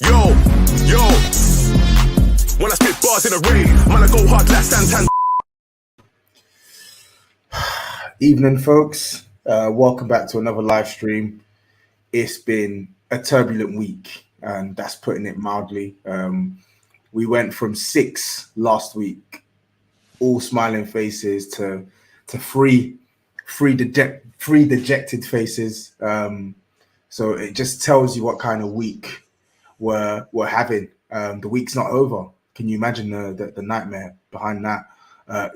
Yo, when I spit bars in a rain, man, I go hard like Santan. Evening, folks. Welcome back to another live stream. It's been a turbulent week, and that's putting it mildly. We went from 6 last week, all smiling faces, to three dejected faces. So it just tells you what kind of week we're having. The week's not over. Can you imagine the nightmare behind that?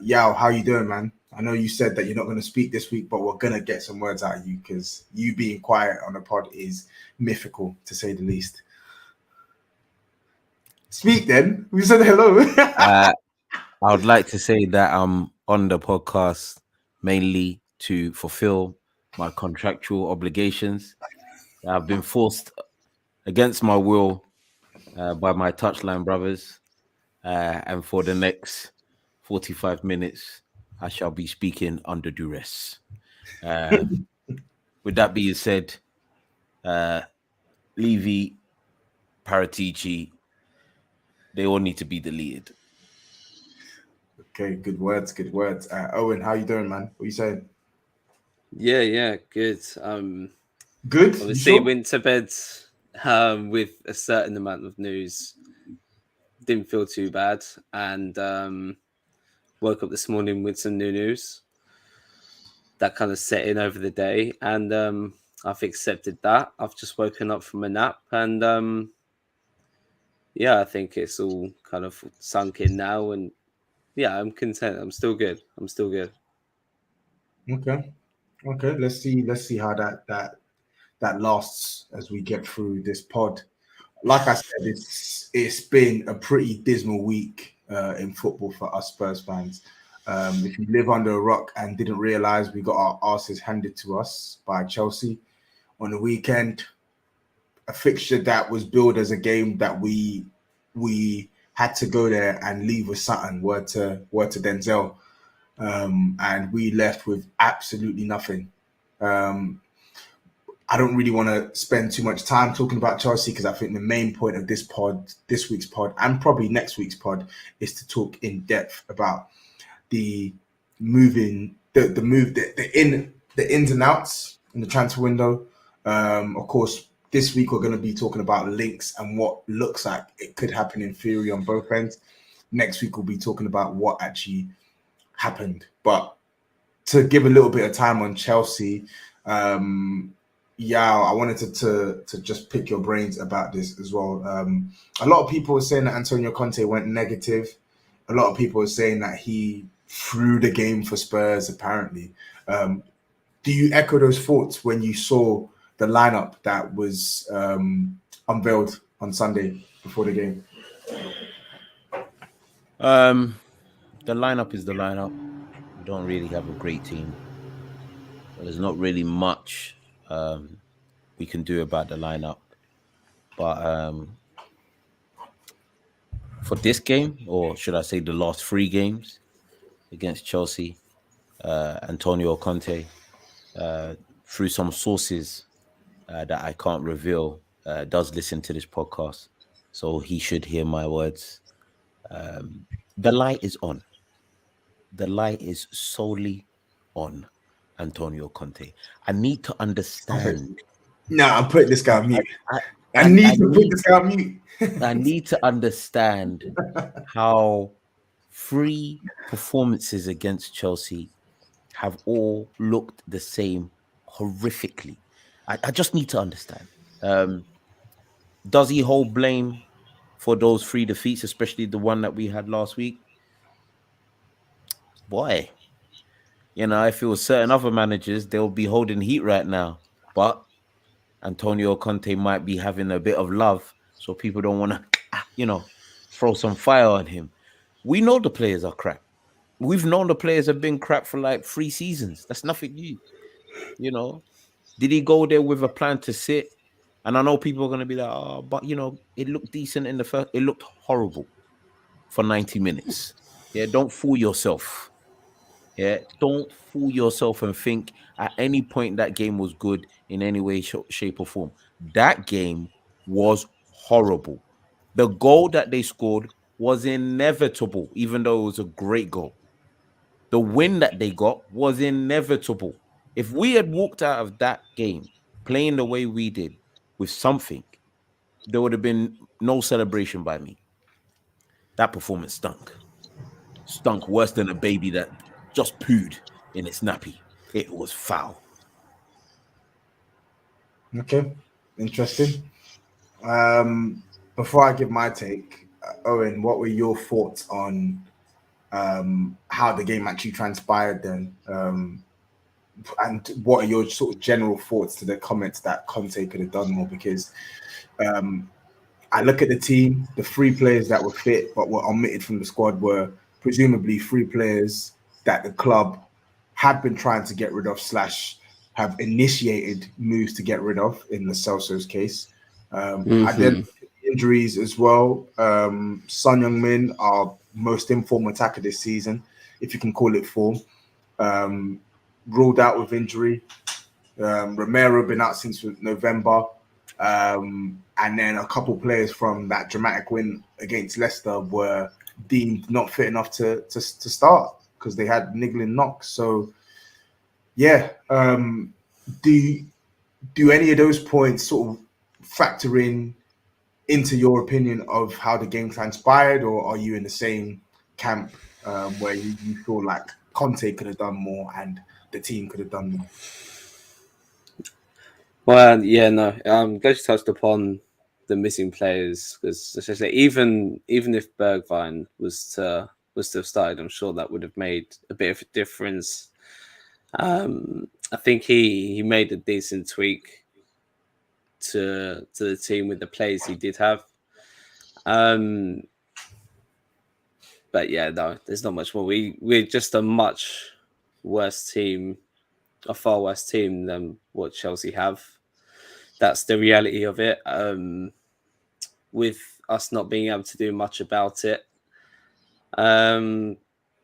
Yaw, how you doing, man? I know you said that you're not going to speak this week, but we're going to get some words out of you because you being quiet on the pod is mythical, to say the least. Speak then. We said hello. I would like to say that I'm on the podcast mainly to fulfill my contractual obligations. I've been forced against my will by my touchline brothers. And for the next 45 minutes, I shall be speaking under duress. With that being said, Levy, Paratici, they all need to be deleted. Okay, good words. Owen, how you doing, man? What are you saying? Yeah, good. Good. Obviously, went to bed with a certain amount of news. Didn't feel too bad, and woke up this morning with some new news that kind of set in over the day, and I've accepted that. I've just woken up from a nap, and I think it's all kind of sunk in now, and yeah, I'm content. I'm still good. Okay. Let's see how that lasts as we get through this pod. Like I said, it's been a pretty dismal week in football for us Spurs fans. If you live under a rock and didn't realize, we got our asses handed to us by Chelsea on the weekend. A fixture that was billed as a game that we had to go there and leave with something. Word to Denzel, and we left with absolutely nothing. I don't really want to spend too much time talking about Chelsea because I think the main point of this week's pod, and probably next week's pod, is to talk in depth about the ins and outs in the transfer window. Of course, this week we're going to be talking about links and what looks like it could happen in theory on both ends. Next week we'll be talking about what actually happened. But to give a little bit of time on Chelsea, I wanted to just pick your brains about this as well. A lot of people are saying that Antonio Conte went negative. A lot of people are saying that he threw the game for Spurs, apparently. Do you echo those thoughts when you saw the lineup that was unveiled on Sunday before the game? The lineup is the lineup. We don't really have a great team. There's not really much we can do about the lineup. But for this game, or should I say the last 3 games against Chelsea, Antonio Conte, through some sources that I can't reveal, does listen to this podcast. So he should hear my words. The light is on. The light is solely on Antonio Conte. I need to understand. No, I'm putting this guy on mute. I need to put this guy on mute. I need to understand how 3 performances against Chelsea have all looked the same horrifically. I just need to understand. Does he hold blame for those 3 defeats, especially the one that we had last week? Boy, if it was certain other managers, they'll be holding heat right now. But Antonio Conte might be having a bit of love, so people don't want to, throw some fire on him. We know the players are crap. We've known the players have been crap for like 3 seasons. That's nothing new. Did he go there with a plan to sit? And I know people are going to be like, oh, but, it looked decent in the first. It looked horrible for 90 minutes. Yeah, don't fool yourself. Yeah, don't fool yourself and think at any point that game was good in any way, shape, or form. That game was horrible. The goal that they scored was inevitable, even though it was a great goal. The win that they got was inevitable. If we had walked out of that game playing the way we did with something, there would have been no celebration by me. That performance stunk. Stunk worse than a baby that just pooed in its nappy. It was foul. Okay, interesting. Before I give my take, Owen, what were your thoughts on how the game actually transpired then? And what are your sort of general thoughts to the comments that Conte could have done more? Because I look at the team, the 3 players that were fit but were omitted from the squad were presumably 3 players that the club had been trying to get rid of / have initiated moves to get rid of in the Celso's case. I then injuries as well. Son Heung-min, our most informed attacker this season, if you can call it form, ruled out with injury. Romero been out since November. And then a couple players from that dramatic win against Leicester were deemed not fit enough to start because they had niggling knocks. So, yeah, do any of those points sort of factor into your opinion of how the game transpired, or are you in the same camp where you feel like Conte could have done more and the team could have done more? Well, yeah, no. Glad you touched upon the missing players because essentially, even if Bergwijn was to have started, I'm sure that would have made a bit of a difference. I think he made a decent tweak to the team with the players he did have. But yeah, no, there's not much more. We're just a much worse team, a far worse team than what Chelsea have. That's the reality of it. With us not being able to do much about it,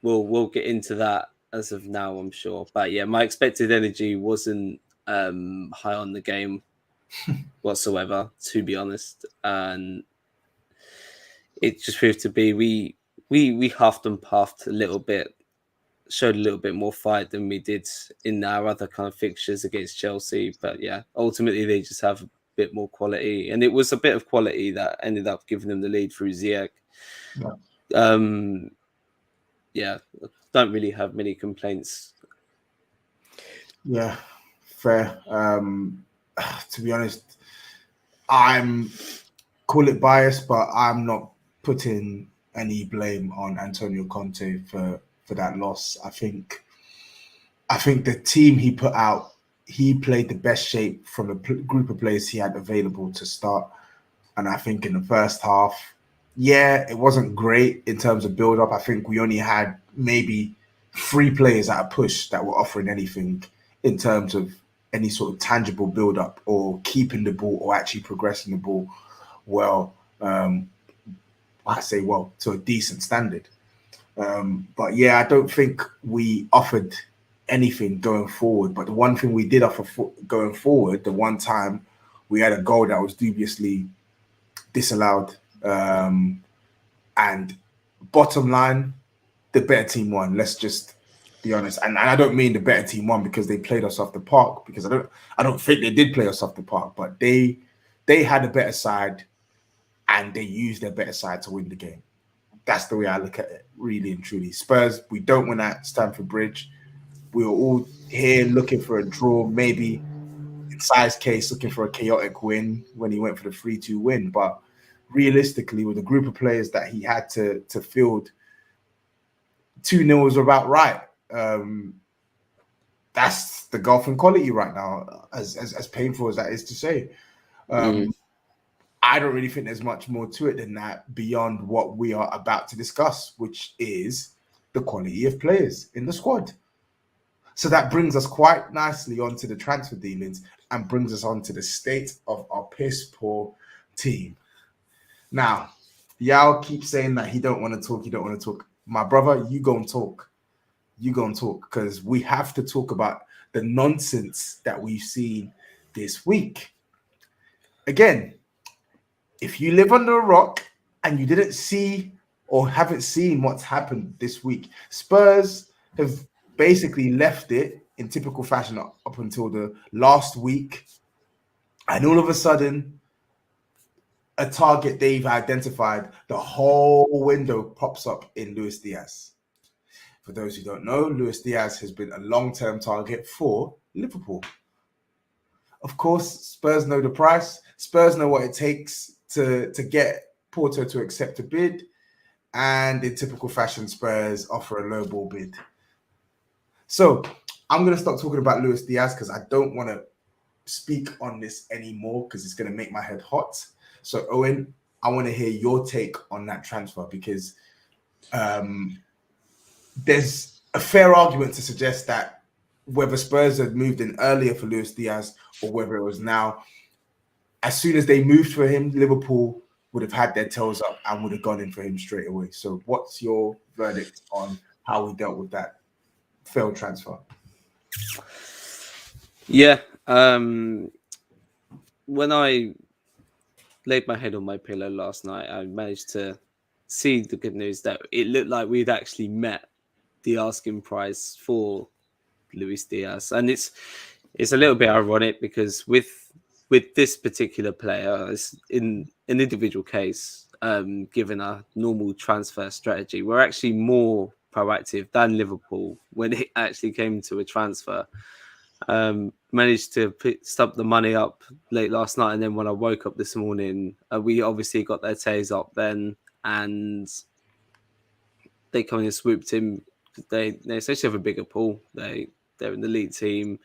we'll get into that as of now, I'm sure. But yeah, my expected energy wasn't high on the game whatsoever, to be honest, and it just proved to be we huffed and puffed a little bit, showed a little bit more fight than we did in our other kind of fixtures against Chelsea. But yeah, ultimately they just have a bit more quality, and it was a bit of quality that ended up giving them the lead through Ziyech. Yeah, don't really have many complaints. Yeah, fair. To be honest, I'm call it biased, but I'm not putting any blame on Antonio Conte for that loss. I think the team he put out, he played the best shape from the group of players he had available to start. And I think in the first half, yeah, it wasn't great in terms of build up. I think we only had maybe 3 players at a push that were offering anything in terms of any sort of tangible build up or keeping the ball or actually progressing the ball well. I say well to a decent standard. But yeah, I don't think we offered anything going forward. But the one thing we did offer going forward, the one time we had a goal that was dubiously disallowed. And bottom line, the better team won. Let's just be honest. And I don't mean the better team won because they played us off the park, because I don't think they did play us off the park, but they had a better side and they used their better side to win the game. That's the way I look at it, really and truly. Spurs, we don't win at Stamford Bridge. We were all here looking for a draw, maybe in Sai's case, looking for a chaotic win when he went for the 3-2 win. But realistically, with a group of players that he had to field, 2-0 was about right. That's the golfing quality right now, as painful as that is to say. I don't really think there's much more to it than that beyond what we are about to discuss, which is the quality of players in the squad. So that brings us quite nicely onto the transfer dealings and brings us on to the state of our piss poor team. Now, Yaw keeps saying that he don't want to talk. My brother, you go and talk. Because we have to talk about the nonsense that we've seen this week. Again, if you live under a rock and you didn't see or haven't seen what's happened this week, Spurs have basically left it in typical fashion up until the last week. And all of a sudden, a target they've identified, the whole window pops up in Luis Diaz. For those who don't know, Luis Diaz has been a long-term target for Liverpool. Of course, Spurs know the price. Spurs know what it takes to get Porto to accept a bid. And in typical fashion, Spurs offer a lowball bid. So I'm going to stop talking about Luis Diaz because I don't want to speak on this anymore because it's going to make my head hot. So, Owen, I want to hear your take on that transfer because there's a fair argument to suggest that whether Spurs had moved in earlier for Luis Diaz or whether it was now, as soon as they moved for him, Liverpool would have had their tails up and would have gone in for him straight away. So what's your verdict on how we dealt with that failed transfer? Yeah. When I laid my head on my pillow last night, I managed to see the good news that it looked like we'd actually met the asking price for Luis Diaz. And it's a little bit ironic because with this particular player, it's in an individual case, given a normal transfer strategy, we're actually more proactive than Liverpool when it actually came to a transfer. Managed to stump the money up late last night, and then when I woke up this morning, we obviously got their tails up then, and they come in and swooped him. They essentially have a bigger pool. They're in the league team,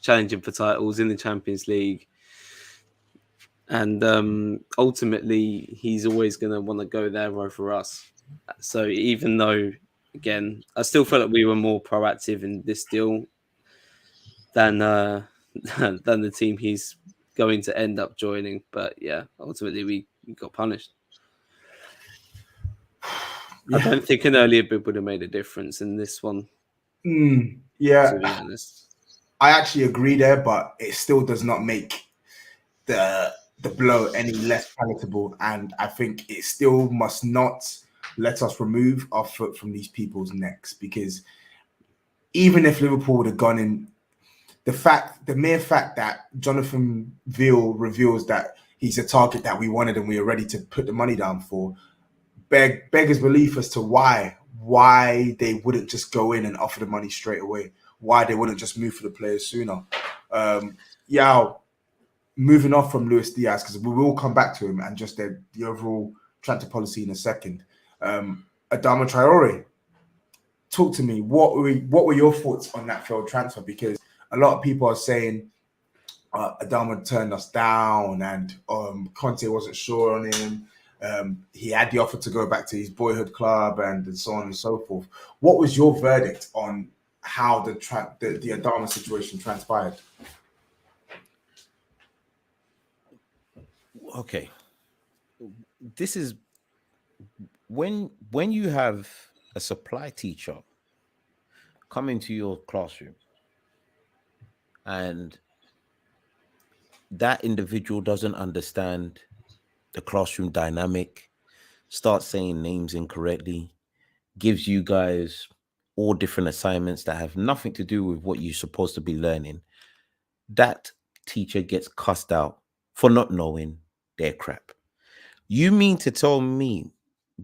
challenging for titles in the Champions League. And ultimately, he's always going to want to go there over us. So even though, again, I still feel like we were more proactive in this deal than the team he's going to end up joining. But yeah, ultimately, we got punished. Yeah. I don't think an earlier bid would have made a difference in this one. Yeah, to be honest. I actually agree there, but it still does not make the blow any less palatable, and I think it still must not let us remove our foot from these people's necks, because even if Liverpool would have gone in, the mere fact that Jonathan Veal reveals that he's a target that we wanted and we are ready to put the money down for, beggars belief as to why they wouldn't just go in and offer the money straight away, why they wouldn't just move for the players sooner. Yaw, moving off from Luis Diaz, because we will come back to him and just the overall transfer policy in a second. Adama Traore, talk to me. What were your thoughts on that failed transfer? Because a lot of people are saying Adama turned us down and Conte wasn't sure on him. He had the offer to go back to his boyhood club and so on and so forth. What was your verdict on how the Adama situation transpired? Okay, this is when you have a supply teacher come into your classroom and that individual doesn't understand the classroom dynamic, starts saying names incorrectly, gives you guys all different assignments that have nothing to do with what you're supposed to be learning, that teacher gets cussed out for not knowing their crap. You mean to tell me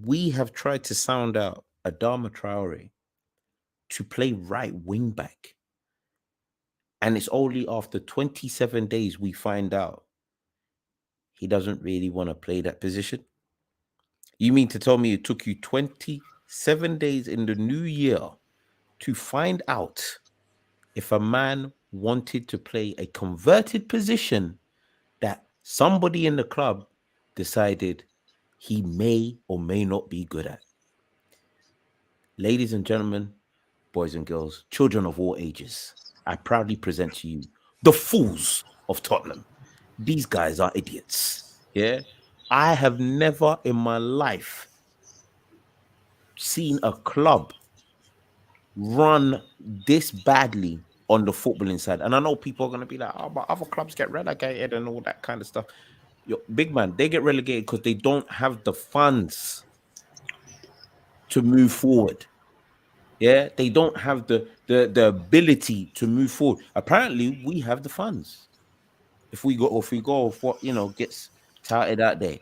we have tried to sound out Adama Traore to play right wing back, and it's only after 27 days we find out he doesn't really want to play that position? You mean to tell me it took you 27 days in the new year to find out if a man wanted to play a converted position that somebody in the club decided he may or may not be good at? Ladies and gentlemen, boys and girls, children of all ages, I proudly present to you the fools of Tottenham. These guys are idiots. Yeah. I have never in my life seen a club run this badly on the footballing side. And I know people are going to be like, oh, but other clubs get relegated and all that kind of stuff. big man, they get relegated because they don't have the funds to move forward. Yeah, they don't have the ability to move forward. Apparently, we have the funds. If we go with what gets touted out there.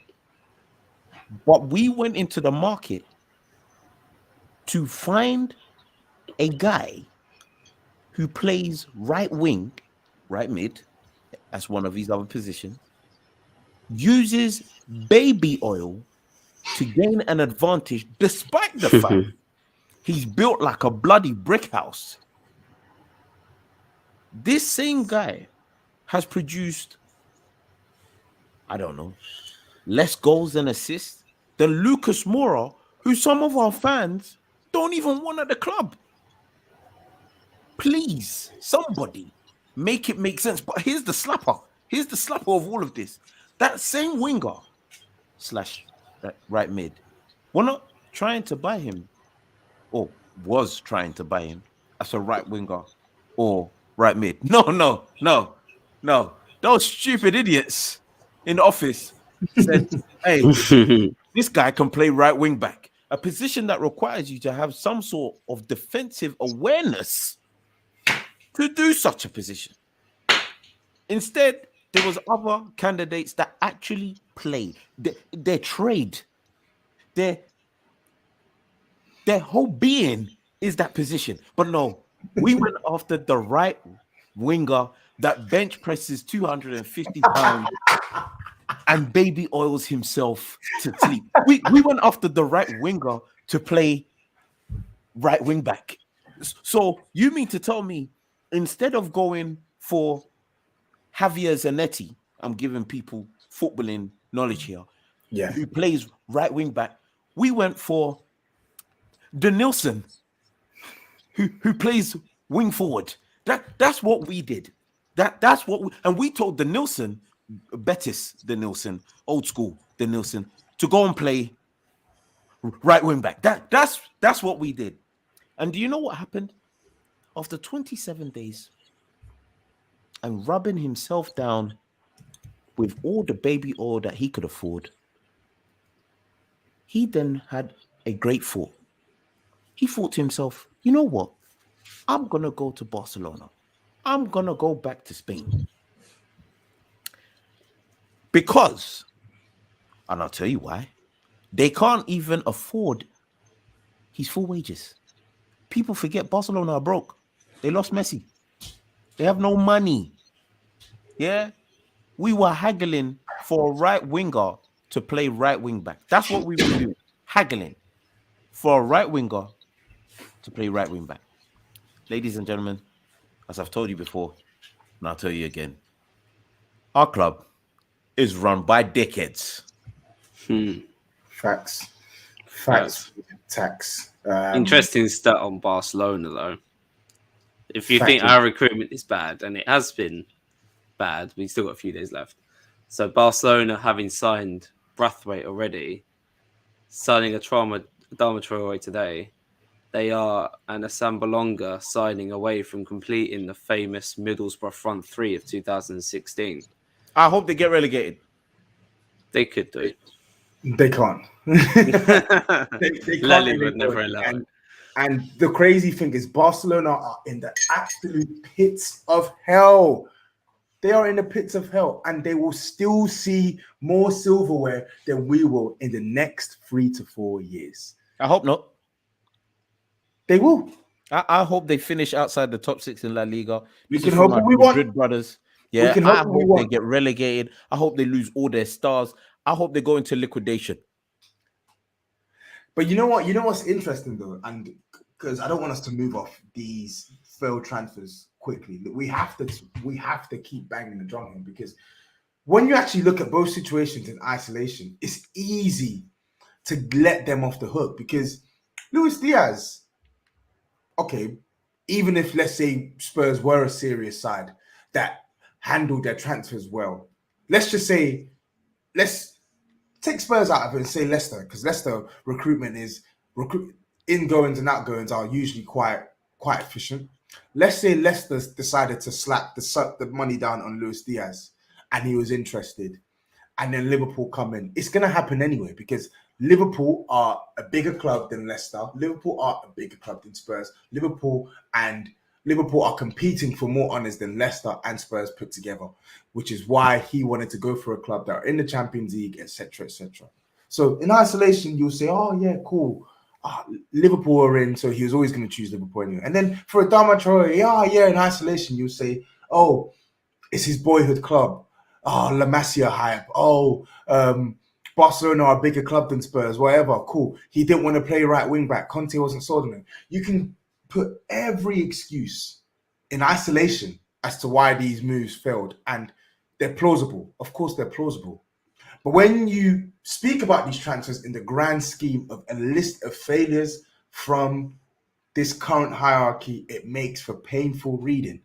But we went into the market to find a guy who plays right wing, right mid, as one of his other positions, uses baby oil to gain an advantage, despite the fact he's built like a bloody brick house. This same guy has produced, I don't know, less goals and assists than Lucas Moura, who some of our fans don't even want at the club. Please, somebody, make it make sense. But here's the slapper. Here's the slapper of all of this. That same winger / right mid, we're not trying to buy him, or was trying to buy him as a right winger or right mid. No. Those stupid idiots in the office said, hey, this guy can play right wing back, a position that requires you to have some sort of defensive awareness to do such a position. Instead, there was other candidates that actually played. Their trade, their whole being is that position. But no, we went after the right winger that bench presses 250 pounds and baby oils himself to sleep. We went after the right winger to play right wing back. So you mean to tell me, instead of going for Javier Zanetti, I'm giving people footballing knowledge here, who plays right wing back, we went for Denilson, who plays wing forward. That's what we did. That's what we told Denilson, Denilson, old school Denilson, to go and play right wing back. That's what we did. And do you know what happened? After 27 days and rubbing himself down with all the baby oil that he could afford, he then had a great thought. He thought to himself, you know what? I'm going to go to Barcelona. I'm going to go back to Spain. Because, and I'll tell you why, they can't even afford his full wages. People forget Barcelona are broke. They lost Messi. They have no money. Yeah? We were haggling for a right winger to play right wing back. That's what we were doing. Haggling for a right winger to play right wing back. Ladies and gentlemen, as I've told you before, and I'll tell you again, our club is run by dickheads. Facts. Tax. Interesting stat on Barcelona, though. If you think our recruitment is bad, and it has been bad, we've still got a few days left. So Barcelona, having signed Braithwaite already, signing Adama Traore today, they are and Asambalonga signing away from completing the famous Middlesbrough front three of 2016. I hope they get relegated. They could do. They can't. they can't. Lally would never allow it. And the crazy thing is, Barcelona are in the absolute pits of hell. They are in the pits of hell, and they will still see more silverware than we will in the next 3 to 4 years. I hope not. They will. I hope they finish outside the top 6 in La Liga. We can hope what we want. Madrid brothers. Yeah, I hope they get relegated. I hope they lose all their stars. I hope they go into liquidation. But you know what? You know what's interesting though, and because I don't want us to move off these failed transfers quickly. We have to keep banging the drum here, because when you actually look at both situations in isolation, it's easy to let them off the hook, because Luis Diaz, okay, even if let's say Spurs were a serious side that handled their transfers well, let's take Spurs out of it and say Leicester, because Leicester recruitment ingoings and outgoings are usually quite efficient. Let's say Leicester decided to slap the money down on Luis Diaz and he was interested, and then Liverpool come in. It's going to happen anyway because Liverpool are a bigger club than Leicester. Liverpool are a bigger club than Spurs. Liverpool are competing for more honours than Leicester and Spurs put together, which is why he wanted to go for a club that are in the Champions League, etc., etc. So in isolation, you'll say, oh, yeah, cool. Liverpool are in, so he was always going to choose Liverpool anyway. And then for Adama Traore, yeah, in isolation, you'll say, oh, it's his boyhood club. Oh, La Masia hype. Oh, Barcelona are a bigger club than Spurs, whatever. Cool. He didn't want to play right wing back. Conte wasn't sold on him. You can put every excuse in isolation as to why these moves failed. And they're plausible. Of course, they're plausible. But when you speak about these transfers in the grand scheme of a list of failures from this current hierarchy, it makes for painful reading.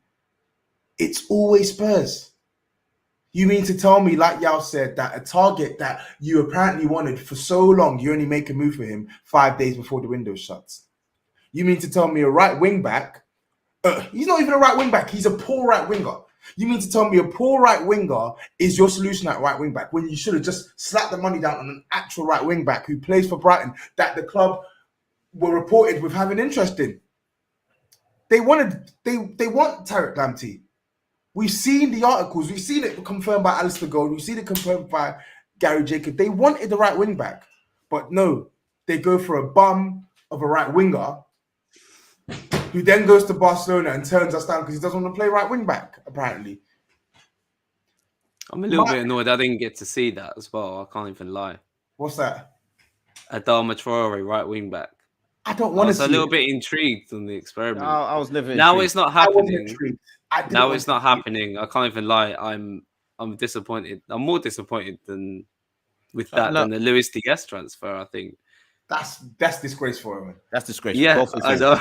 It's always Spurs. You mean to tell me, like Yaw said, that a target that you apparently wanted for so long, you only make a move for him 5 days before the window shuts? You mean to tell me a right wing back? He's not even a right wing back. He's a poor right winger. You mean to tell me a poor right winger is your solution at right wing back when you should have just slapped the money down on an actual right wing back who plays for Brighton that the club were reported with having interest in? They want Tariq Lamptey. We've seen the articles. We've seen it confirmed by Alistair Gold. We've seen it confirmed by Gary Jacob. They wanted the right wing back, but no, they go for a bum of a right winger who then goes to Barcelona and turns us down because he doesn't want to play right wing back, apparently. I'm a little bit annoyed I didn't get to see that as well. I can't even lie. What's that? Adama Traore, right wing back. I don't want to see I was a little bit intrigued on the experiment. I was never Now intrigued. it's not happening. Now it's not happening. I can't even lie. I'm disappointed. I'm more disappointed than the Luis Diaz transfer, I think. That's disgraceful, man. That's disgraceful. Yeah, I know.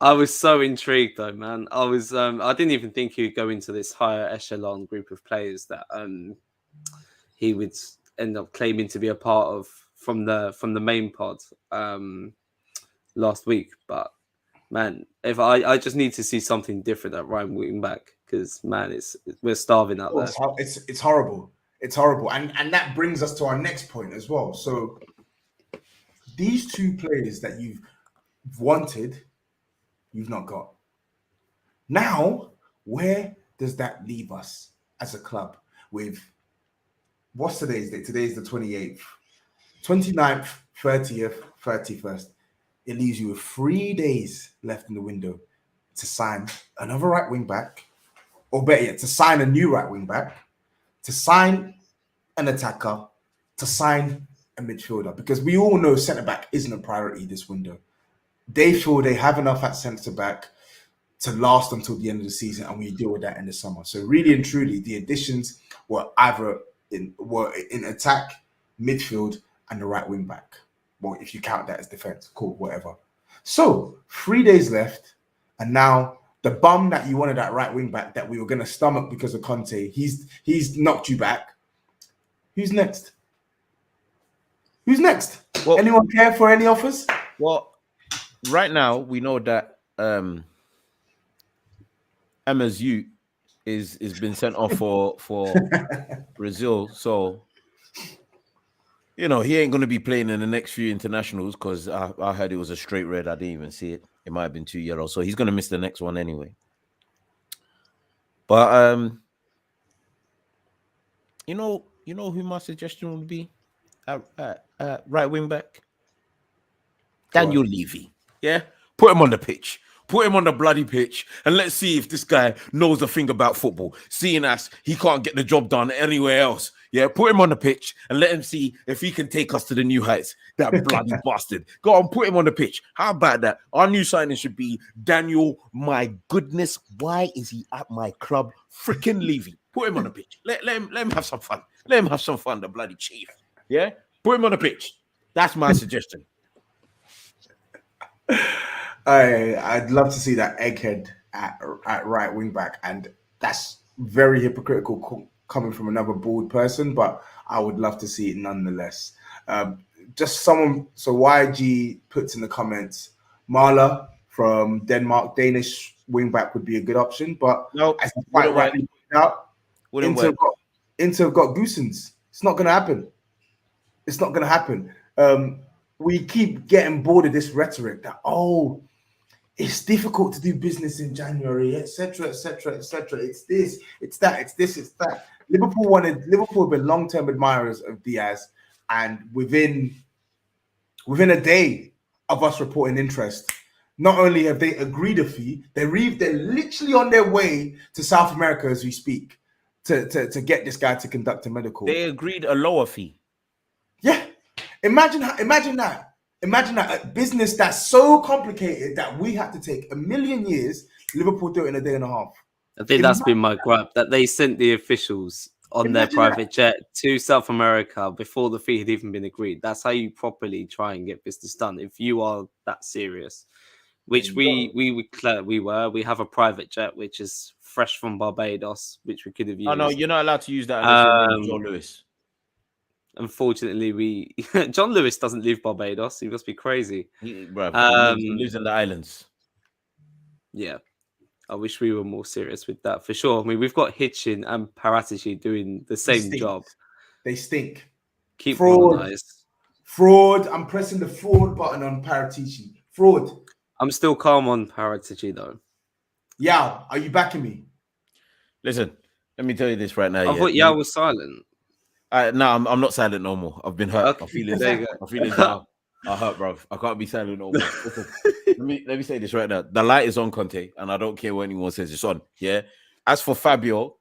I was so intrigued though, man. I didn't even think he'd go into this higher echelon group of players that he would end up claiming to be a part of from the main pod last week. But man, if I just need to see something different at right wing back because man, we're starving out there. It's horrible. It's horrible, and that brings us to our next point as well. So these two players that you've wanted, you've not got. Now, where does that leave us as a club with what's today's date? Today's the 28th, 29th, 30th, 31st. It leaves you with 3 days left in the window to sign another right wing back, or better yet, to sign a new right wing back, to sign an attacker, to sign a midfielder, because we all know centre back isn't a priority this window. They feel they have enough at centre back to last until the end of the season, and we deal with that in the summer. So really and truly, the additions were either in attack, midfield, and the right wing back. Well, if you count that as defense, cool, whatever. So 3 days left, and now the bum that you wanted at right wing back that we were going to stomach because of Conte, he's knocked you back. Who's next? Who's next? Well, anyone care for any offers? Well, right now we know that Emma's youth is been sent off for Brazil, so you know he ain't going to be playing in the next few internationals because I heard it was a straight red. I didn't even see it. It might have been 2 yellow, so he's going to miss the next one anyway. But you know who my suggestion would be at right wing back? Daniel Levy. Yeah, put him on the pitch. Put him on the bloody pitch and let's see if this guy knows a thing about football, seeing as he can't get the job done anywhere else. Yeah, put him on the pitch and let him see if he can take us to the new heights. That bloody bastard. Go on, put him on the pitch. How about that? Our new signing should be Daniel. My goodness, why is he at my club? Freaking Levy. Put him on the pitch. Let him have some fun. Let him have some fun, the bloody chief. Yeah? Put him on the pitch. That's my suggestion. I'd love to see that egghead at right wing back, and that's very hypocritical coming from another bald person, but I would love to see it nonetheless. Just someone, so YG puts in the comments, Marla from Denmark, Danish wing back would be a good option, but nope, as you quite rightly pointed out, Inter have got Goosens. It's not going to happen. It's not going to happen. We keep getting bored of this rhetoric that, it's difficult to do business in January, etc., etc., etc. It's this, it's that, it's this, it's that. Liverpool have been long-term admirers of Diaz, and within a day of us reporting interest, not only have they agreed a fee, they're literally on their way to South America as we speak to get this guy to conduct a medical. They agreed a lower fee. Yeah, imagine that. Imagine that a business that's so complicated that we had to take 1 million years. Liverpool do it in a day and a half. I think that's been my gripe, that they sent the officials on their private jet to South America before the fee had even been agreed. That's how you properly try and get business done if you are that serious. Which we were. We have a private jet which is fresh from Barbados, which we could have used. Oh no, you're not allowed to use that unless you're John Lewis. Unfortunately, John Lewis doesn't leave Barbados. He must be crazy. He lives in the islands. Yeah. I wish we were more serious with that for sure. I mean, we've got Hitchin and Paratici doing the same job. They stink. Keep fraud. Fraud. I'm pressing the fraud button on Paratici. Fraud. I'm still calm on Paratici though. Yaw, are you backing me? Listen, let me tell you this right now. I thought Yaw was silent. No, I'm not silent no more. I've been hurt. Okay. I'm feeling down. I hurt, bro. I can't be silent no more. Listen, let me say this right now. The light is on, Conte, and I don't care what anyone says. It's on. Yeah. As for Fabio,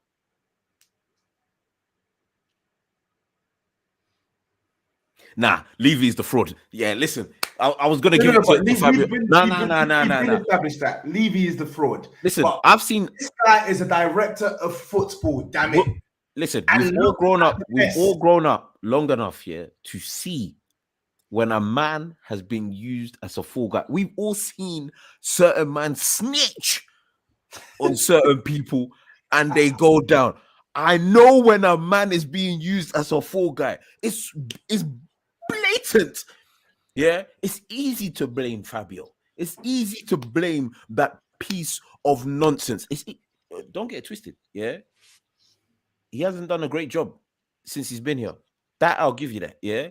Levy is the fraud. Yeah, listen. I was gonna give it to Fabio. No. Established that Levy is the fraud. Listen, I've seen this guy is a director of football. Damn it. Listen, we've all grown up long enough here to see when a man has been used as a fall guy. We've all seen certain men snitch on certain people and they go down. I know when a man is being used as a fall guy. It's blatant. Yeah, it's easy to blame Fabio. It's easy to blame that piece of nonsense. Don't get it twisted. Yeah. He hasn't done a great job since he's been here. That I'll give you that. Yeah.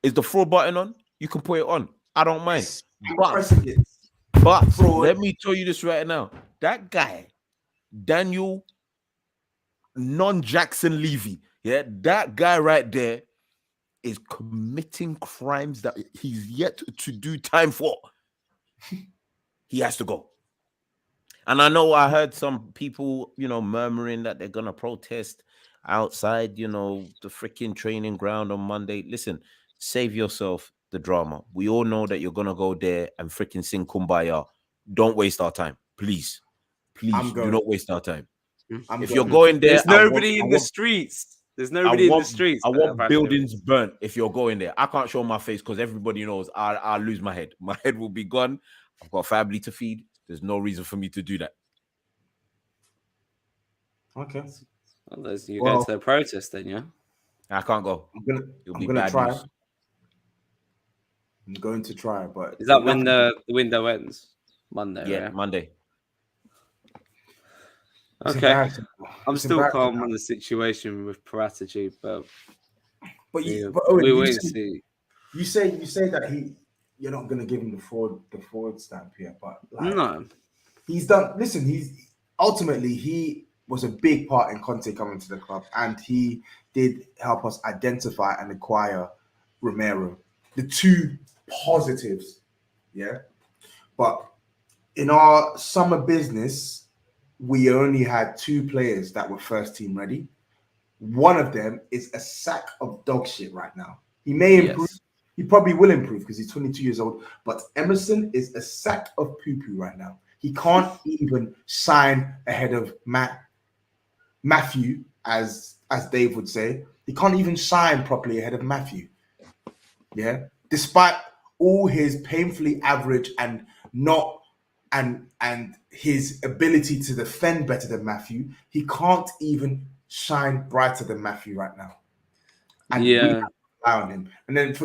Is the fraud button on? You can put it on. I don't mind. But let me tell you this right now. That guy, Daniel non-Jackson Levy, that guy right there is committing crimes that he's yet to do time for. He has to go. And I know I heard some people, murmuring that they're going to protest outside, the freaking training ground on Monday. Listen, save yourself the drama. We all know that you're going to go there and freaking sing Kumbaya. Don't waste our time. Please, do not waste our time. If you're going there... There's nobody in the streets. There's nobody in the streets. I want buildings burnt if you're going there. I can't show my face because everybody knows I'll lose my head. My head will be gone. I've got a family to feed. There's no reason for me to do that. Okay. Well, you go to the protest then, yeah? I can't go. I'm gonna try. News. I'm going to try, but is that when the window ends? Monday, Yeah, right? Monday. Okay. I'm still calm on the situation with Paratici, but Owen, we will see. You say that you're not going to give him the forward stamp here, but no, he's done. Listen, he was a big part in Conte coming to the club, and he did help us identify and acquire Romero. The two positives, yeah. But in our summer business, we only had 2 players that were first team ready. One of them is a sack of dog shit right now. He may improve. Yes. He probably will improve because he's 22 years old. But Emerson is a sack of poo-poo right now. He can't even sign ahead of Matthew, as Dave would say. He can't even sign properly ahead of Matthew. Yeah, despite all his painfully average and his ability to defend better than Matthew, he can't even shine brighter than Matthew right now. And we have to rely on him. And then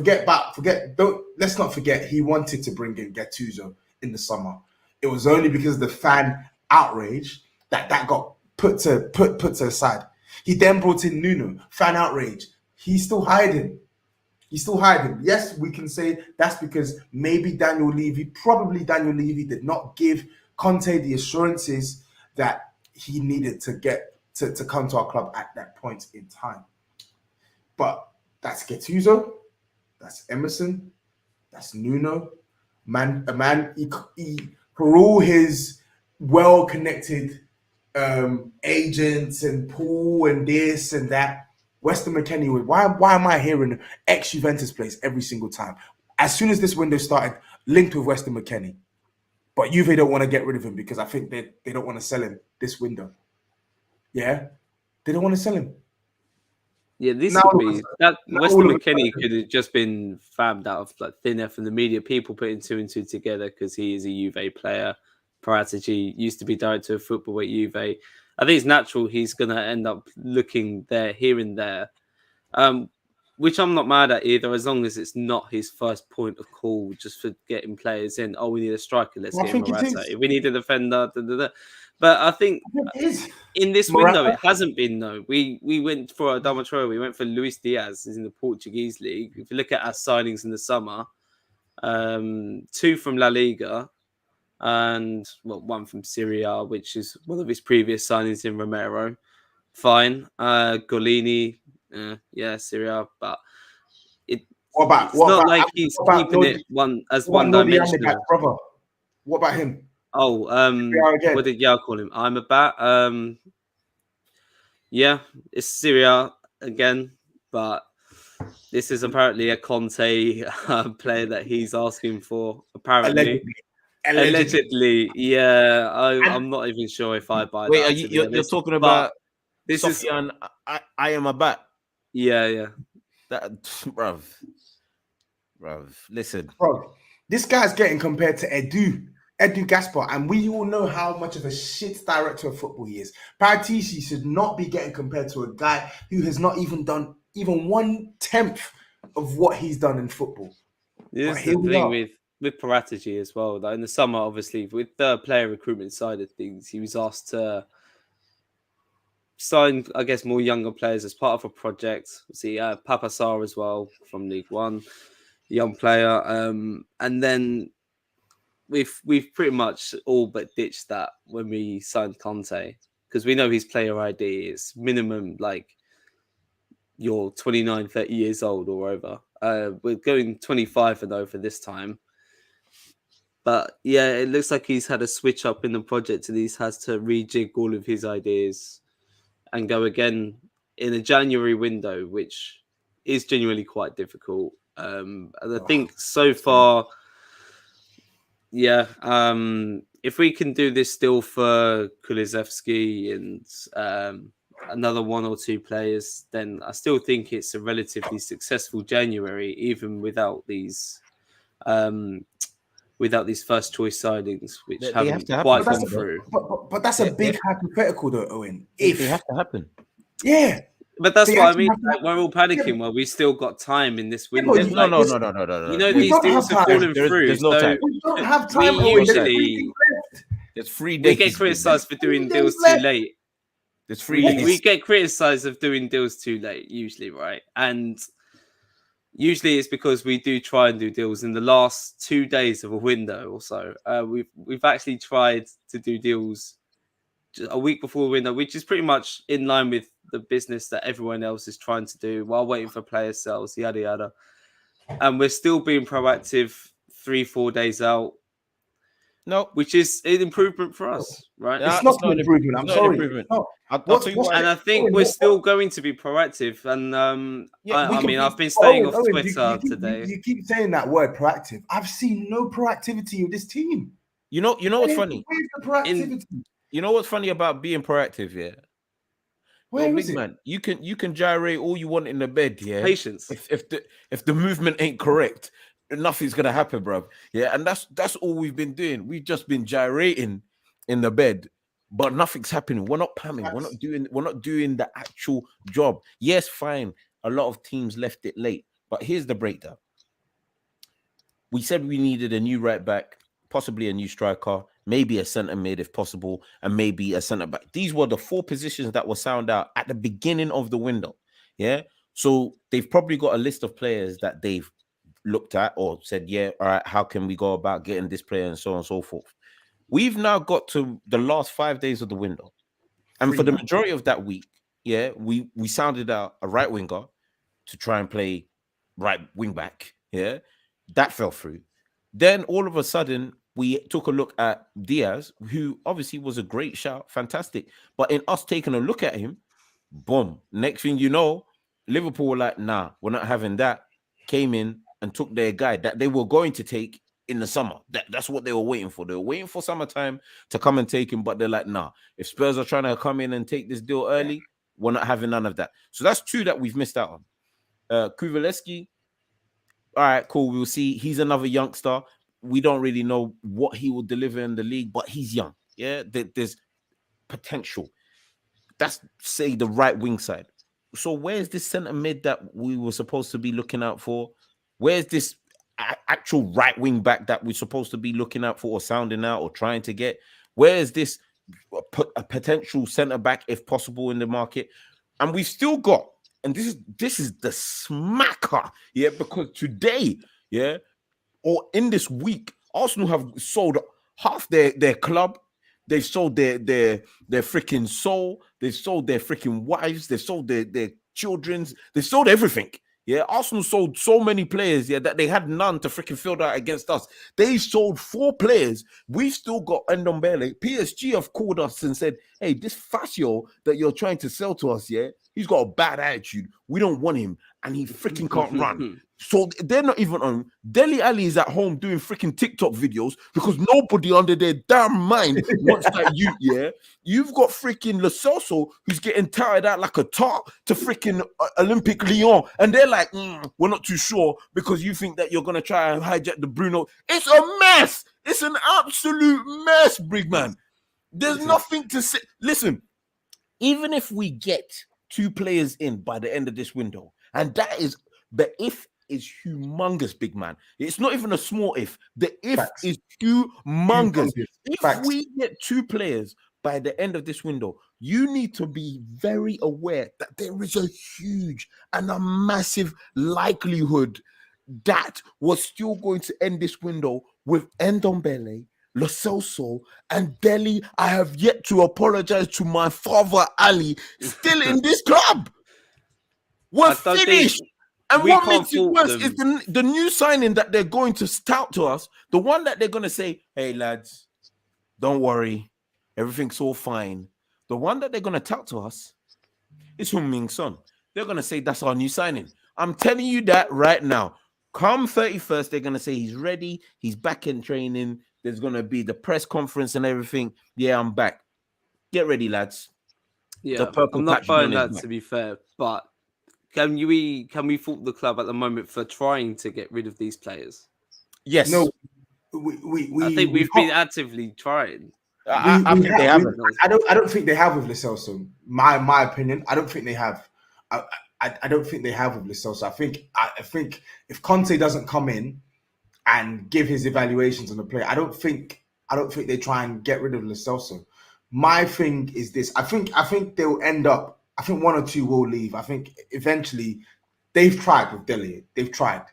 let's not forget he wanted to bring in Gattuso in the summer. It was only because of the fan outrage that got put to aside. He then brought in Nuno, fan outrage. He's still hiding. Yes, we can say that's because maybe probably Daniel Levy did not give Conte the assurances that he needed to get to come to our club at that point in time. But that's Gattuso, that's Emerson, that's Nuno. For all his well-connected agents and Paul and this and that, Weston McKennie, why am I hearing ex-Juventus plays every single time? As soon as this window started, linked with Weston McKennie. But Juve don't want to get rid of him because I think they don't want to sell him this window. Yeah? They don't want to sell him. Yeah, Weston McKennie could have just been fabbed out of like thin air from the media. People putting 2 and 2 together because he is a Juve player. Paratici used to be director of football at Juve. I think it's natural he's going to end up looking there, here and there, which I'm not mad at either, as long as it's not his first point of call just for getting players in. Oh, we need a striker, let's get Morata. If we need a defender, But I think in this window, it hasn't been, no. We went for Adama Traore, we went for Luis Diaz in the Portuguese league. If you look at our signings in the summer, 2 from La Liga, and 1 from Serie A, which is one of his previous signings in Romero. Fine. Golini, Serie A, but it's not like he's keeping it one-dimensional. What about him? Oh, what did Yaw call him? Amrabat. It's Serie A again, but this is apparently a Conte player that he's asking for. Apparently. Allegedly, yeah. I'm not even sure if I buy that. Wait, you're talking about this Sofian Amrabat? Yeah. That, bruv. Listen, this guy's getting compared to Edu Gaspar, and we all know how much of a shit director of football he is. Paratici should not be getting compared to a guy who has not even done even 1/10 of what he's done in football. Here's the thing with Paratici as well. Though in the summer, obviously, with the player recruitment side of things, he was asked to sign, I guess, more younger players as part of a project. See, Papa Sarr as well from League One, young player, and then we've pretty much all but ditched that when we signed Conte, because we know his player ID is minimum like you're 29, 30 years old or over. We're going 25 and over this time. But yeah, it looks like he's had a switch up in the project and he has to rejig all of his ideas and go again in a January window, which is genuinely quite difficult. And I think so far, if we can do this still for Kulusevski and another 1 or 2 players, then I still think it's a relatively successful January, even without these first choice signings, which haven't quite come through. But that's a big hypothetical, though, Owen. If they have to happen, yeah. But that's what I mean. Like, we're all panicking. Well, we still got time in this window. No. You know, these deals have fallen through. There's no time. We don't have time. There's 3 days. We get criticised for doing deals too late. There's 3 days. We get criticised of doing deals too late, usually, right? And usually it's because we do try and do deals in the last 2 days of a window or so. We've actually tried to do deals a week before the window, which is pretty much in line with the business that everyone else is trying to do while waiting for player sales, yada yada. And we're still being proactive 3-4 days out. No, which is an improvement for us, right? It's not an improvement. I'm sorry. And I think we're still going to be proactive. And I've been staying off Twitter today. You keep saying that word, proactive. I've seen no proactivity with this team. You know what's funny? Where's the proactivity? You know what's funny about being proactive? Yeah. Where is big it? Man, you can gyrate all you want in the bed. Yeah. Patience. If the movement ain't correct, nothing's gonna happen, bro. Yeah, and that's all we've been doing. We've just been gyrating in the bed, but nothing's happening. We're not pamming. We're not doing the actual job. Yes, fine. A lot of teams left it late, but here's the breakdown. We said we needed a new right back, possibly a new striker, maybe a centre mid if possible, and maybe a centre back. These were the 4 positions that were sound out at the beginning of the window. Yeah. So they've probably got a list of players that they've looked at or said, yeah, all right, how can we go about getting this player and so on and so forth. We've now got to the last 5 days of the window. And for the majority of that week, yeah, we sounded out a right winger to try and play right wing back. Yeah. That fell through. Then all of a sudden, we took a look at Diaz, who obviously was a great shout, fantastic. But in us taking a look at him, boom. Next thing you know, Liverpool were like, nah, we're not having that. Came in and took their guy that they were going to take in the summer. That's what they were waiting for. They were waiting for summertime to come and take him, but they're like, nah, if Spurs are trying to come in and take this deal early, we're not having none of that. So that's 2 that we've missed out on. Kuvalevsky, all right, cool. We'll see. He's another youngster. We don't really know what he will deliver in the league, but he's young. Yeah, there's potential. That's, say, the right wing side. So where's this centre mid that we were supposed to be looking out for? Where's this actual right wing back that we're supposed to be looking out for or sounding out or trying to get? Where is this a potential centre back, if possible, in the market? And we've still got, and this is the smacker, yeah, because today, yeah, or in this week, Arsenal have sold half their club. They've sold their freaking soul. They've sold their freaking wives. They've sold their children's. They've sold everything. Yeah, Arsenal sold so many players, yeah, that they had none to freaking field out against us. They sold 4 players. We've still got Ndombele. PSG have called us and said, hey, this Fascio that you're trying to sell to us, yeah, he's got a bad attitude. We don't want him, and he freaking can't run. So they're not even on. Dele Alli is at home doing freaking TikTok videos because nobody under their damn mind wants that youth, yeah? You've got freaking Lo Celso who's getting tired out like a tart to freaking Olympic Lyon. And they're like, we're not too sure because you think that you're going to try and hijack the Bruno. It's a mess. It's an absolute mess, big man. There's nothing to say. Listen, even if we get 2 players in by the end of this window, and that is the if is humongous, big man. It's not even a small if. The if is humongous. If we get 2 players by the end of this window, you need to be very aware that there is a huge and a massive likelihood that we're still going to end this window with Ndombele, Lo Celso, and Dele. I have yet to apologize to my father, Ali, still in this club. We're finished. And what makes it worse is the new signing that they're going to stout to us, the one that they're going to say, hey, lads, don't worry, everything's all fine. The one that they're going to tout to us is Heung-min Son. They're going to say that's our new signing. I'm telling you that right now. Come 31st, they're going to say he's ready, he's back in training, there's going to be the press conference and everything. Yeah, I'm back. Get ready, lads. Yeah, I'm not buying that, to be fair, but can we fault the club at the moment for trying to get rid of these players? Yes. No, I think we've been actively trying. I think they haven't. I don't think they have with Lo Celso. My opinion. I don't think they have. I don't think they have with Lo Celso. I think if Conte doesn't come in and give his evaluations on the player, I don't think they try and get rid of Lo Celso. My thing is this. I think they'll end up. I think 1 or 2 will leave. I think eventually they've tried with Dele. They've tried.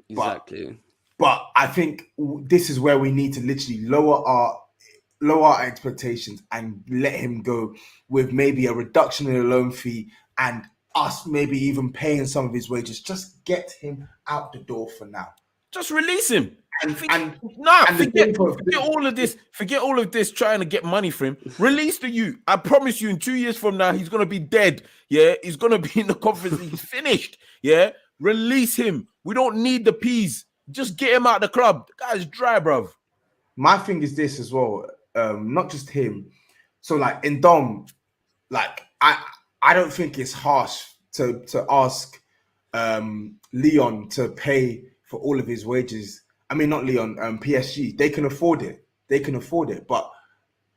Exactly. But I think this is where we need to literally lower our expectations and let him go with maybe a reduction in the loan fee and us maybe even paying some of his wages. Just get him out the door for now. Just release him. Forget all of this. Forget all of this trying to get money for him. Release the youth. I promise you, in 2 years from now, he's gonna be dead. Yeah, he's gonna be in the conference. He's finished. Yeah, release him. We don't need the peas. Just get him out of the club. The guy's dry, bruv. My thing is this as well. Not just him. So like in Dom, like I don't think it's harsh to ask Leon to pay for all of his wages. I mean, not Leon, PSG. They can afford it. But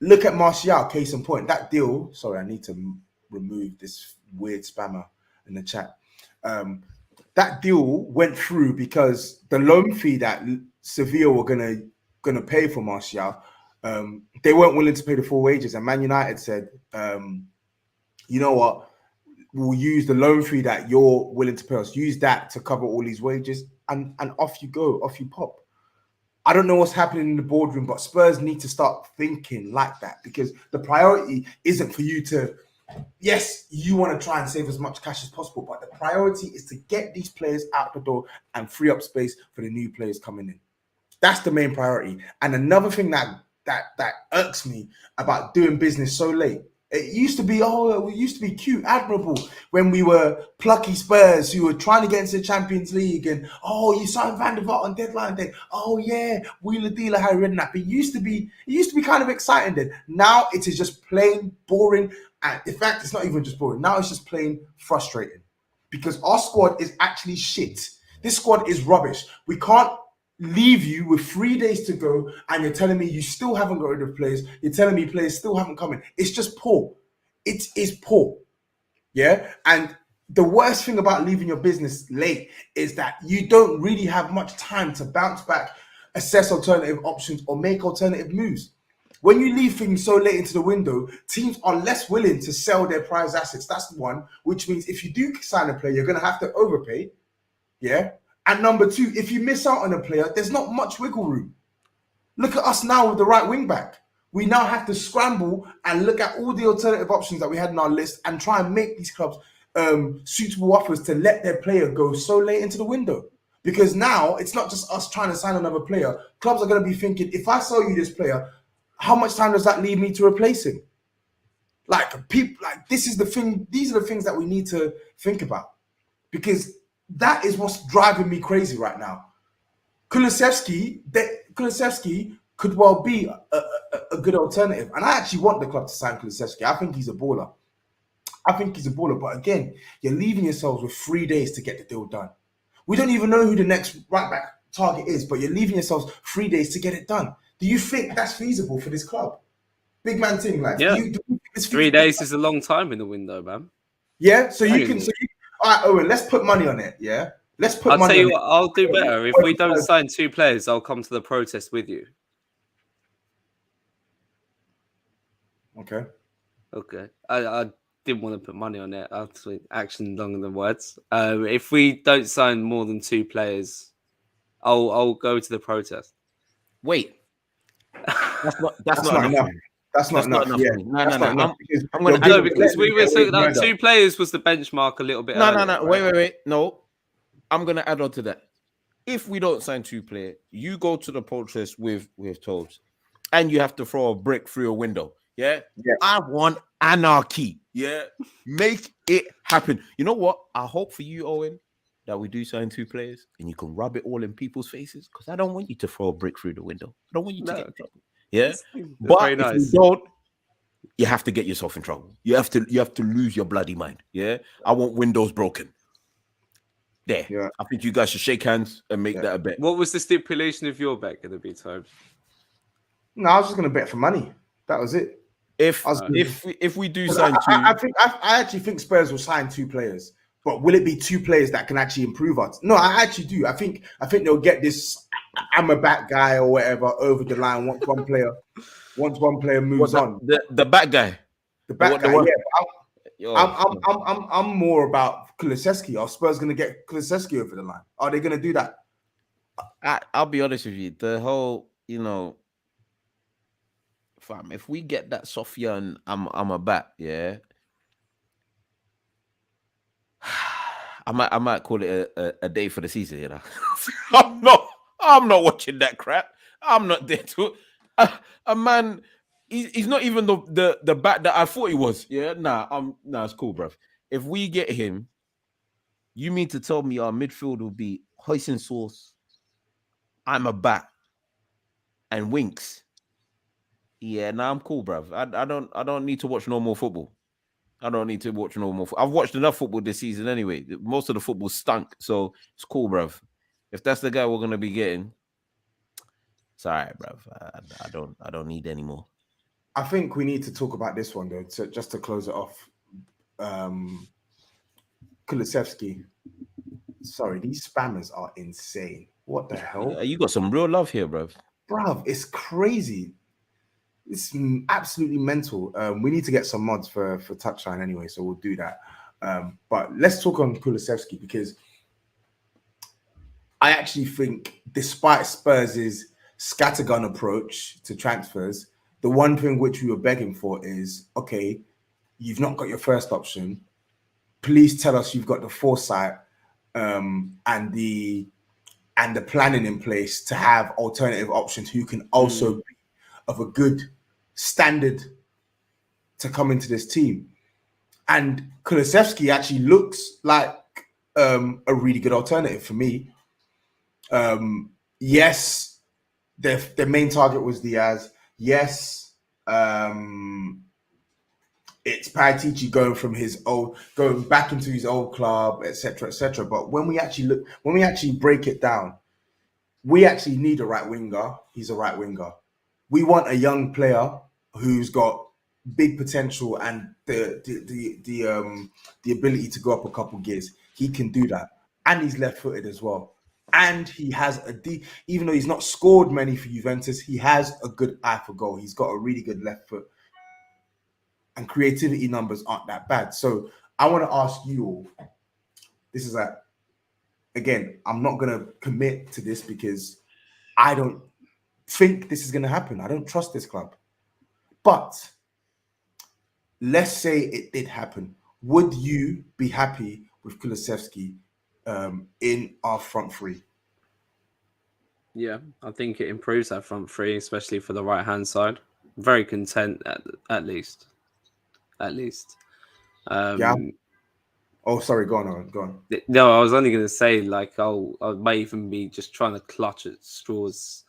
look at Martial, case in point. That deal, sorry, I need to remove this weird spammer in the chat. That deal went through because the loan fee that Sevilla were gonna pay for Martial, they weren't willing to pay the full wages, and Man United said, you know what, we'll use the loan fee that you're willing to pay us, use that to cover all these wages, and off you go, off you pop. I don't know what's happening in the boardroom, but Spurs need to start thinking like that, because the priority isn't for you to, yes, you want to try and save as much cash as possible, but the priority is to get these players out the door and free up space for the new players coming in. That's the main priority. And another thing that irks me about doing business so late, it used to be cute, admirable when we were plucky Spurs who were trying to get into the Champions League, and you signed Van der Vaart on deadline day. Oh yeah, Wheeler Dealer, Harry Redknapp. It used to be kind of exciting then. Now it is just plain boring, and in fact, it's not even just boring. Now it's just plain frustrating, because our squad is actually shit. This squad is rubbish. We can't leave you with 3 days to go, and you're telling me you still haven't got rid of players. You're telling me players still haven't come in. It's just poor. It is poor. Yeah. And the worst thing about leaving your business late is that you don't really have much time to bounce back, assess alternative options, or make alternative moves. When you leave things so late into the window, teams are less willing to sell their prize assets. That's one, which means if you do sign a player, you're going to have to overpay. Yeah. And number two, if you miss out on a player, there's not much wiggle room. Look at us now with the right wing back. We now have to scramble and look at all the alternative options that we had in our list and try and make these clubs suitable offers to let their player go so late into the window. Because now it's not just us trying to sign another player. Clubs are going to be thinking, if I sell you this player, how much time does that leave me to replace him? This is the thing. These are the things that we need to think about, because that is what's driving me crazy right now. Kulusevski could well be a good alternative. And I actually want the club to sign Kulusevski. I think he's a baller. But again, you're leaving yourselves with 3 days to get the deal done. We don't even know who the next right-back target is, but you're leaving yourselves 3 days to get it done. Do you think that's feasible for this club? Big man thing, like, yeah. Do you think it's 3 days is a long time in the window, man. Yeah, all right, Owen, let's put money on it, yeah? Let's put money on it. I'll tell you what, I'll do better. If we don't sign 2 players, I'll come to the protest with you. Okay. I didn't want to put money on it. Actually, action longer than words. If we don't sign more than 2 players, I'll go to the protest. Wait. That's not enough. That's not enough. Yeah. No. I'm going to because we were saying that 2 players was the benchmark a little bit. No. Wait. No, I'm going to add on to that. If we don't sign 2 players, you go to the protest with Tobes, and you have to throw a brick through a window. Yeah. I want anarchy. Yeah. Make it happen. You know what? I hope for you, Owen, that we do sign 2 players and you can rub it all in people's faces, because I don't want you to throw a brick through the window. I don't want you to get in trouble. Yeah. But if you don't, you have to get yourself in trouble. You have to lose your bloody mind. Yeah. I want windows broken. There. Yeah. I think you guys should shake hands and make that a bet. What was the stipulation of your bet going to be, Tobi? No, I was just going to bet for money. That was it. If we do sign 2, I actually think Spurs will sign 2 players, but will it be 2 players that can actually improve us? No, I actually do. I think they'll get this Amrabat guy or whatever over the line once one player moves on. The back guy. The back guy. Yeah. I'm more about Kulusevski. Are Spurs going to get Kulusevski over the line? Are they going to do that? I'll be honest with you. The whole, fam, if we get that Sofia and Amrabat, yeah, I might call it a day for the season. I'm not watching that crap. I'm not there to a man. He's not even the back that I thought he was. Yeah, it's cool, bruv. If we get him, you mean to tell me our midfield will be Hoisin Sauce, Amrabat, and Winks? Yeah, I'm cool, bruv. I don't need to watch no more football. I've watched enough football this season anyway. Most of the football stunk, so it's cool, bruv. If that's the guy we're gonna be getting, it's all right, bruv. I don't need any more. I think we need to talk about this one though, just to close it off. Kulusevski. Sorry, these spammers are insane. What the hell? You got some real love here, bruv. Bruv, it's crazy. It's absolutely mental. We need to get some mods for touchline anyway, so we'll do that. But let's talk on Kulusevski, because I actually think, despite Spurs' scattergun approach to transfers, the one thing which we were begging for is, okay, you've not got your first option. Please tell us you've got the foresight and the planning in place to have alternative options who can also be of a good standard to come into this team. And Kulusevski actually looks like a really good alternative for me. Yes, their main target was Diaz. Yes, it's Paratici going back into his old club, etc., etc. But when we actually break it down, we actually need a right winger. He's a right winger. We want a young player who's got big potential and the ability to go up a couple gears. He can do that, and he's left-footed as well. And he has even though he's not scored many for Juventus, he has a good eye for goal. He's got a really good left foot, and creativity numbers aren't that bad. So I want to ask you all. This is again, I'm not going to commit to this because I don't think this is going to happen. I don't trust this club. But let's say it did happen. Would you be happy with Kulusevski in our front three? Yeah, I think it improves our front three, especially for the right-hand side. Very content, at least. Yeah. Oh, sorry. Go on. No, I was only going to say, like, I might even be just trying to clutch at straws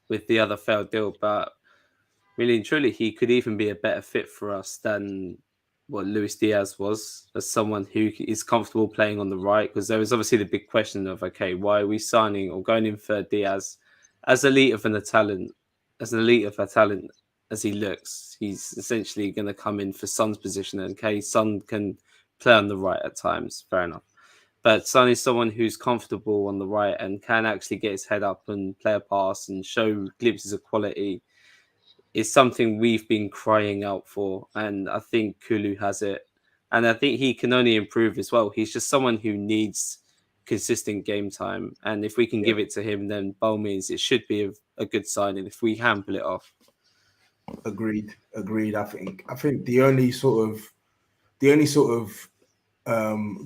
with the other failed deal, but really and truly, he could even be a better fit for us than what Luis Diaz was, as someone who is comfortable playing on the right. Because there was obviously the big question of, okay, why are we signing or going in for Diaz as elite of a talent as he looks? He's essentially going to come in for Son's position, and okay, Son can play on the right at times, fair enough. But Son is someone who's comfortable on the right and can actually get his head up and play a pass and show glimpses of quality. Is something we've been crying out for, and I think Kulu has it, and I think he can only improve as well. He's just someone who needs consistent game time, and if we can give it to him, then by all means, it should be a good signing if we can pull it off. Agreed. I think the only sort of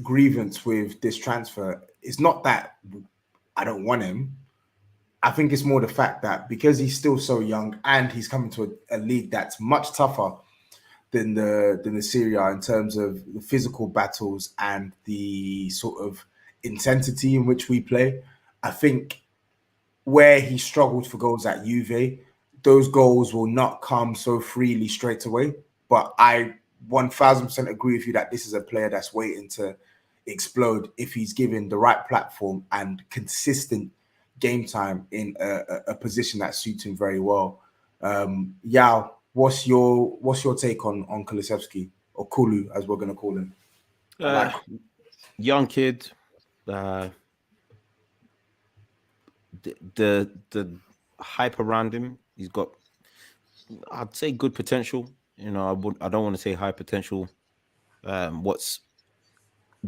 grievance with this transfer is not that I don't want him. I think it's more the fact that because he's still so young and he's coming to a league that's much tougher than the Serie A in terms of the physical battles and the sort of intensity in which we play. I think where he struggled for goals at Juve, those goals will not come so freely straight away. But I 1000% agree with you that this is a player that's waiting to explode if he's given the right platform and consistent game time in a position that suits him very well. Yaw, what's your take on Kulusevski, or Kulu as we're going to call him? Young kid. The hype around him, he's got, I'd say, good potential. I don't want to say high potential. What's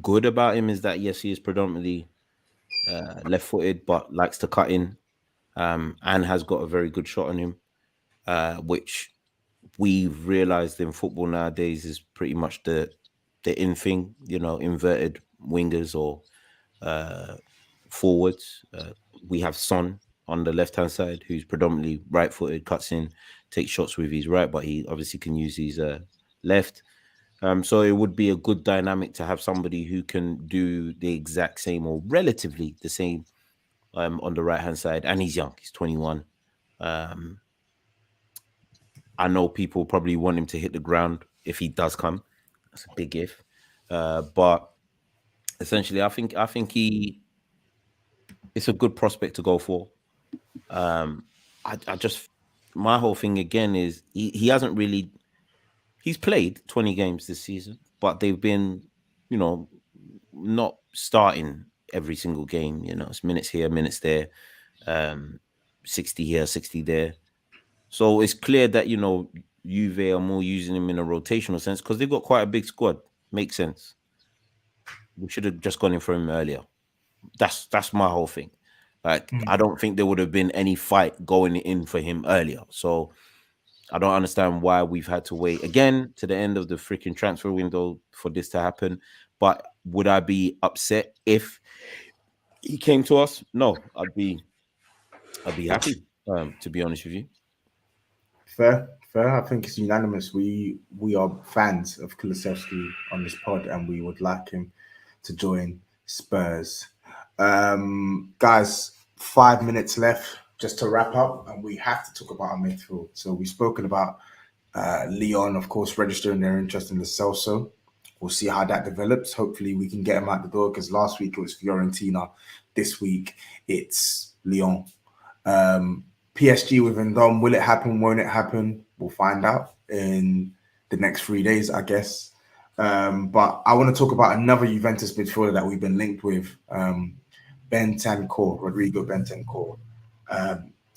good about him is that yes, he is predominantly left-footed, but likes to cut in, and has got a very good shot on him, which we've realized in football nowadays is pretty much the in thing. Inverted wingers or forwards. We have Son on the left-hand side, who's predominantly right-footed, cuts in, takes shots with his right, but he obviously can use his left. So it would be a good dynamic to have somebody who can do the exact same or relatively the same on the right-hand side. And he's young. He's 21. I know people probably want him to hit the ground if he does come. That's a big if. But essentially, I think it's a good prospect to go for. My whole thing again is he hasn't really. He's played 20 games this season, but they've been, not starting every single game. It's minutes here, minutes there, 60 here, 60 there. So it's clear that, Juve are more using him in a rotational sense because they've got quite a big squad. Makes sense. We should have just gone in for him earlier. That's my whole thing. Like, I don't think there would have been any fight going in for him earlier. So I don't understand why we've had to wait again to the end of the freaking transfer window for this to happen. But would I be upset if he came to us? No, I'd be happy. To be honest with you. Fair. I think it's unanimous. We are fans of Kulusevski on this pod, and we would like him to join Spurs. Guys, 5 minutes left just to wrap up, and we have to talk about our midfield. So we've spoken about Lyon, of course, registering their interest in the Celso. We'll see how that develops. Hopefully, we can get him out the door because last week it was Fiorentina. This week it's Lyon. PSG with Vendome, will it happen? Won't it happen? We'll find out in the next 3 days, I guess. But I want to talk about another Juventus midfielder that we've been linked with, Rodrigo Bentancur.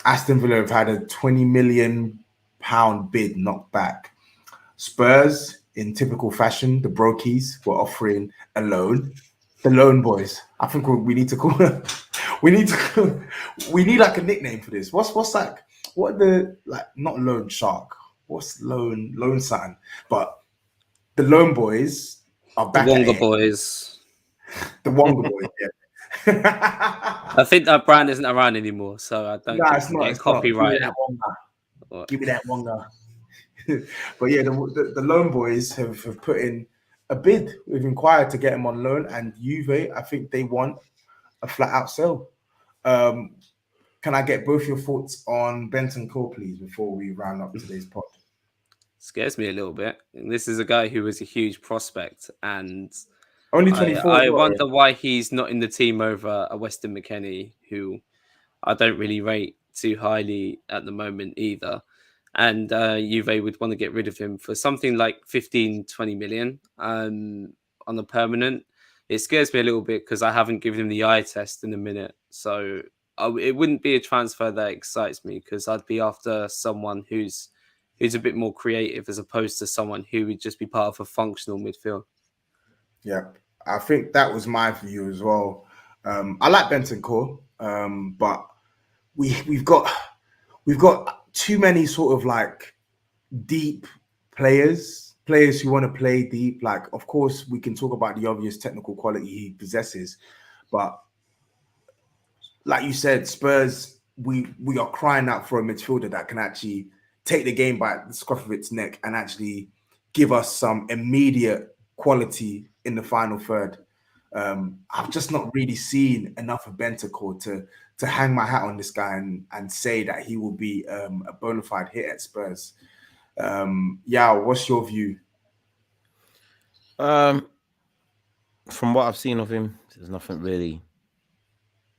Aston Villa have had a £20 million bid knocked back. Spurs, in typical fashion, the Brokies were offering a loan. The loan boys. I think we need to call them. We need like a nickname for this. What's like? What are the like? Not loan shark. What's loan sign? But the loan boys are back. The Wonga boys. The Wonga boys. Yeah. I think that brand isn't around anymore, so I don't think it's not. get copyright. Give me that Wonga. But yeah, the loan boys have put in a bid. We've inquired to get him on loan, and Juve, I think they want a flat out sell. Can I get both your thoughts on Bentancur, please, before we round up today's pod? Scares me a little bit. This is a guy who was a huge prospect, and only 24. I wonder why he's not in the team over a Weston McKennie, who I don't really rate too highly at the moment either. And Juve would want to get rid of him for something like 15-20 million on a permanent. It scares me a little bit because I haven't given him the eye test in a minute. So it wouldn't be a transfer that excites me because I'd be after someone who's a bit more creative as opposed to someone who would just be part of a functional midfield. Yeah, I think that was my view as well. I like Bentancur, but we've got too many sort of like deep players who want to play deep. Like, of course, we can talk about the obvious technical quality he possesses, but like you said, Spurs, we are crying out for a midfielder that can actually take the game by the scruff of its neck and actually give us some immediate quality in the final third. I've just not really seen enough of Bentancur to hang my hat on this guy and say that he will be a bona fide hit at Spurs. Yaw, what's your view? From what I've seen of him, there's nothing really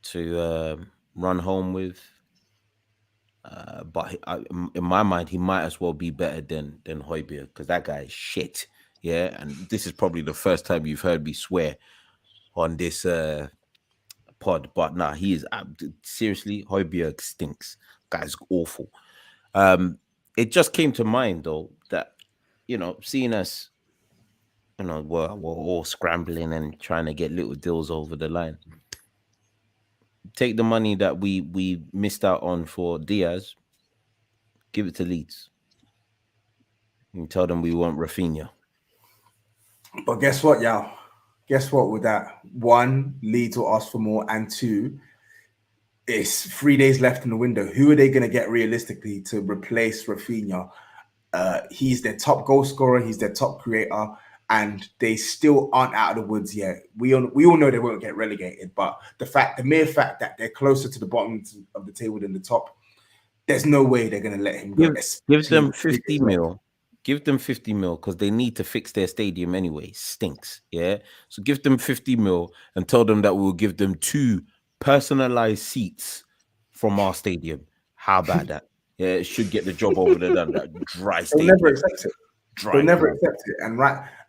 to run home with. But in my mind, he might as well be better than Højbjerg because that guy is shit. Yeah, and this is probably the first time you've heard me swear on this pod, but nah, he is seriously. Højbjerg stinks. Guy's awful. It just came to mind though that seeing us, we're all scrambling and trying to get little deals over the line. Take the money that we missed out on for Diaz, give it to Leeds, and tell them we want Rafinha. But guess what, Yaw? Guess what with that? One, Leeds will ask for more, and two, it's 3 days left in the window. Who are they going to get realistically to replace Rafinha? He's their top goal scorer. He's their top creator. And they still aren't out of the woods yet. We all know they won't get relegated, but the mere fact that they're closer to the bottom of the table than the top, there's no way they're going to let him go. Give them 50 mil. Give them 50 mil because they need to fix their stadium anyway. Stinks, yeah? So give them 50 mil and tell them that we'll give them 2 personalized seats from our stadium. How about that? Yeah, it should get the job over there done. That dry stadium. They'll never accept it. They'll never accept it,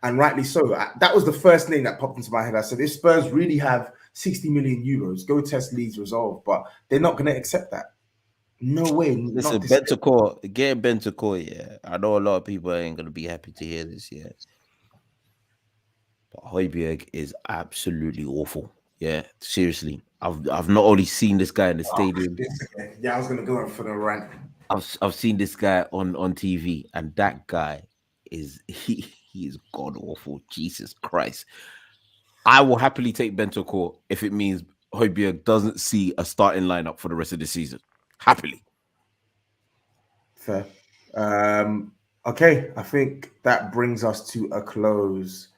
and rightly so. That was the first name that popped into my head. I said, if Spurs really have 60 million euros, go test Leeds resolve, but they're not going to accept that. No way. Listen, Not this. getting Bentacore, yeah. I know a lot of people ain't gonna be happy to hear this, yeah. But Højbjerg is absolutely awful. Yeah, seriously. I've not only seen this guy in the stadium, Yeah, I was gonna go for the rant. I've seen this guy on TV, and that guy he is god awful. Jesus Christ. I will happily take Bentacore if it means Højbjerg doesn't see a starting lineup for the rest of the season. Happily. Fair. Okay, I think that brings us to a close,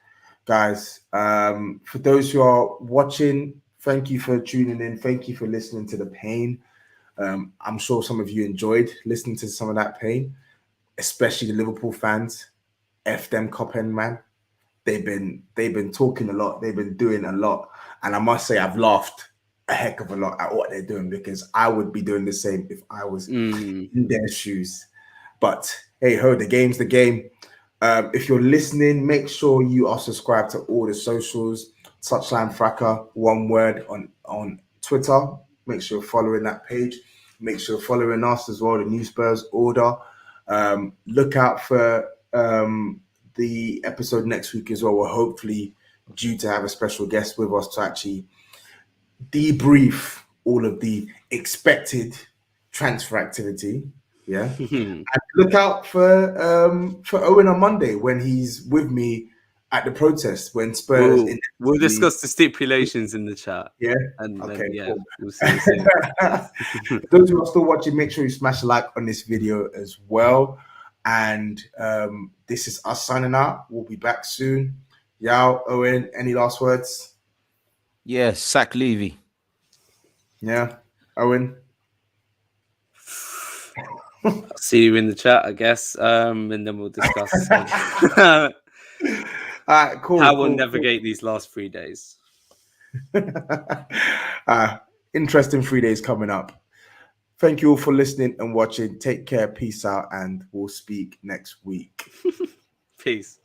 guys. For those who are watching, thank you for tuning in. Thank you for listening to the pain. I'm sure some of you enjoyed listening to some of that pain, especially the Liverpool fans. F them Coppen, man. They've been talking a lot. They've been doing a lot, and I must say I've laughed a heck of a lot at what they're doing because I would be doing the same if I was in their shoes. But hey ho, the game's the game. If you're listening, make sure you are subscribed to all the socials. Touchline Fracker, one word on Twitter. Make sure you're following that page. Make sure you're following us as well, the New Spurs Order. Look out for the episode next week as well. We're hopefully due to have a special guest with us to actually debrief all of the expected transfer activity. Yeah. And look out for Owen on Monday when he's with me at the protest when Spurs. We'll discuss the stipulations in the chat. Yeah. And okay. then, yeah, Cool. we'll see. For those who are still watching, make sure you smash a like on this video as well. And this is us signing out. We'll be back soon. Yaw, Owen, any last words? Yeah, sack Levy. Yeah, Owen. I'll see you in the chat, I guess. And then we'll discuss All right, cool. how we'll navigate these last 3 days. Interesting 3 days coming up. Thank you all for listening and watching. Take care, peace out, and we'll speak next week. Peace.